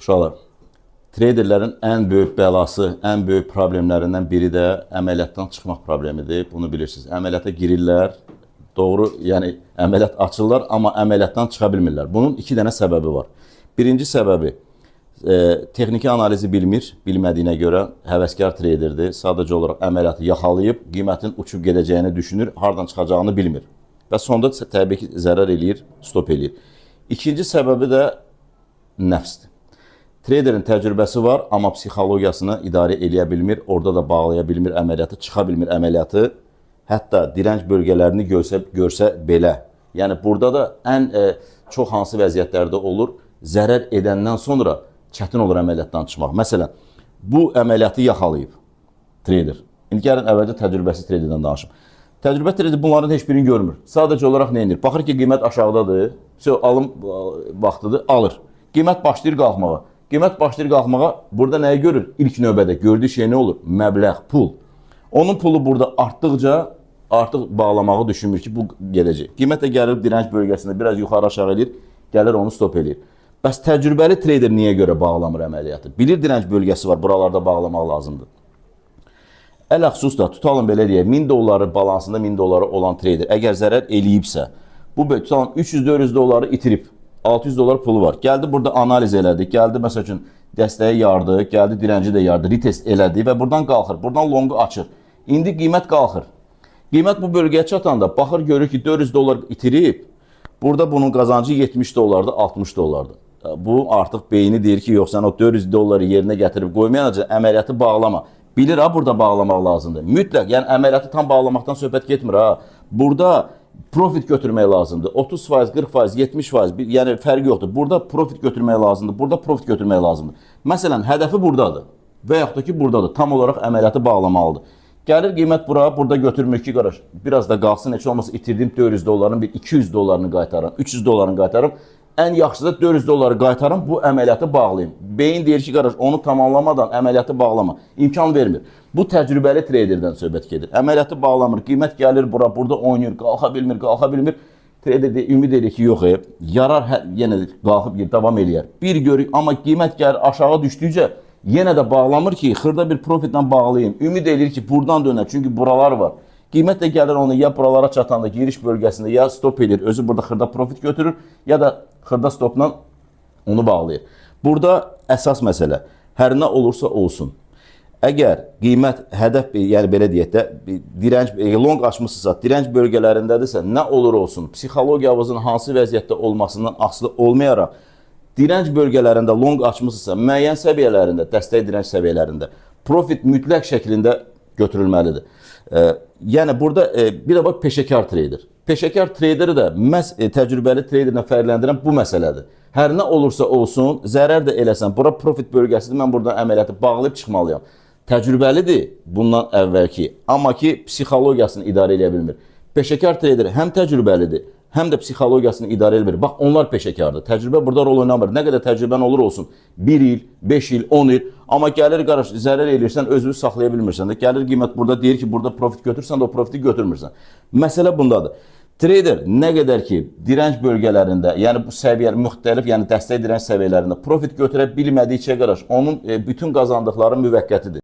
Uşaqlar, traderlərin ən böyük bəlası, ən böyük problemlərindən biri də əməliyyatdan çıxmaq problemidir. Bunu bilirsiniz. Əməliyyata girirlər, doğru, yəni əməliyyat açırlar, amma əməliyyatdan çıxa bilmirlər. Bunun iki dənə səbəbi var. Birinci səbəbi, texniki analizi bilmir, bilmədiyinə görə həvəskar traderdir. Sadəcə olaraq əməliyyatı yaxalayıb, qiymətin uçub gedəcəyini düşünür, hardan çıxacağını bilmir. Və sonda təbii ki, zərər eləyir, stop eləyir. İkinci səbəbi də nəfsdir. Traderin təcrübəsi var, amma psixologiyasını idarə eləyə bilmir, orada da bağlaya bilmir əməliyyatı, çıxa bilmir əməliyyatı. Hətta direnç bölgələrini görsə belə. Yəni, burada da ən çox hansı vəziyyətlərdə olur, zərər edəndən sonra çətin olur əməliyyatdan çıxmaq. Məsələn, bu əməliyyatı yaxalayıb trader. İndi gəlin əvvəlcə təcrübəsi traderdən danışım. Təcrübə trader bunların heç birini görmür. Sadəcə olaraq nə edir? Baxır ki, qiymət aşağıdadır, alım vaxtıdır, alır. Qiymət başlayır qalxmağa. Qiymət başlayır qalxmağa, burada nəyi görür? İlk növbədə gördüyü şey nə olur? Məbləğ, pul. Onun pulu burada artdıqca artıq bağlamağı düşünmür ki, bu gedəcək. Qiymət də gəlir direnç bölgəsində biraz yuxarı aşağı edir, gəlir onu stop edir. Bəs təcrübəli trader niyə görə bağlamır əməliyyatı? Bilir direnç bölgəsi var, buralarda bağlamaq lazımdır. Ələxsus da, tutalım belə deyək, 1000 dolları balansında 1000 dolları olan trader əgər zərər eləyibsə, bu tutalım 300-400 dolları itirib, 600 dolar pulu var. Gəldi burada analiz elədi, gəldi məsəl üçün dəstəyə yardı, gəldi direnci də yardı, retest elədi və buradan qalxır, buradan longu açır. İndi qiymət qalxır. Qiymət bu bölgəyə çatanda baxır, görür ki 400 dolar itirib, burada bunun qazancı 70 dolardır, 60 dolardır. Bu artıq beyni deyir ki, yox sən o 400 doları yerinə gətirib qoymayacaq, əməliyyatı bağlama. Bilir ha, burada bağlamaq lazımdır. Mütləq, yəni əməliyyatı tam bağlamaqdan söhbət getmir ha. Burada profit götürmək lazımdır. 30%, 40%, 70%, yəni fərqi yoxdur. Burada profit götürmək lazımdır, burada profit götürmək lazımdır. Məsələn, hədəfi buradadır və yaxud da ki, buradadır. Tam olaraq əməliyyatı bağlamalıdır. Gəlir qiymət bura, burada götürmür ki, qardaş, biraz da qalsın, heç olmasa itirdiyim 400 doların bir 200 dolarını qaytarım, 300 dolarını qaytarım. Ən yaxşısı da 400 doları qaytarım, bu əməliyyatı bağlayayım. Beyin deyir ki, qardaş, onu tamamlamadan əməliyyatı bağlama. İmkan vermir. Bu təcrübəli traderdən söhbət gedir. Əməliyyatı bağlamır, qiymət gəlir bura, burada oynayır, qalxa bilmir. Trader de ümid edir ki, yox, yarar, yenə qalxıb davam eləyər. Bir görür, amma qiymət gəlir aşağı düşdükcə, yenə də bağlamır ki, xırda bir profitlə bağlayayım. Ümid edir ki, buradan dönər, çünki buralar var. Qiymət də gəlir onu ya buralara çatanda giriş bölgəsində ya stop edir, özü burada xırda profit götürür, ya da xırda stopla onu bağlayır. Burada əsas məsələ, hər nə olursa olsun. Əgər qiymət hədəf, yəni belə deyək də, direnç, long açmışsınızsa, direnç bölgələrindədirsə, nə olur olsun, psixologiyamızın hansı vəziyyətdə olmasından asılı olmayaraq, direnç bölgələrində long açmışsınızsa, müəyyən səviyyələrində, dəstək direnç səviyyələrində profit mütləq şəklində götürülməlidir. Yəni burada bir də bax, peşəkar trader. Peşəkar traderi də məhz təcrübəli traderlə fərqləndirən bu məsələdir. Hər nə olursa olsun, zərər də eləsən, bura profit bölgəsidir, mən buradan əməliyyatı bağlayıb çıxmalıyam. Təcrübəlidir bundan əvvəlki, amma ki, psixologiyasını idarə edə bilmir. Peşəkar trader həm təcrübəlidir, həm də psixologiyasını idarə edə bilmir. Bax, onlar peşəkardır. Təcrübə burada rol oynamır. Nə qədər təcrübən olur olsun, 1 il, 5 il, 10 il, amma gəlir qardaş, zərər eləyirsən, özünü saxlaya bilmirsən də. Gəlir qiymət burada deyir ki, burada profit götürsən də o profiti götürmürsən. Məsələ bundadır. Trader nə qədər ki, direnç bölgələrində, yəni bu səviyyə müxtəlif, yəni dəstək direnç səviyyələrində profit götürə bilmədikcə qardaş, onun bütün qazandıqları müvəqqətidir.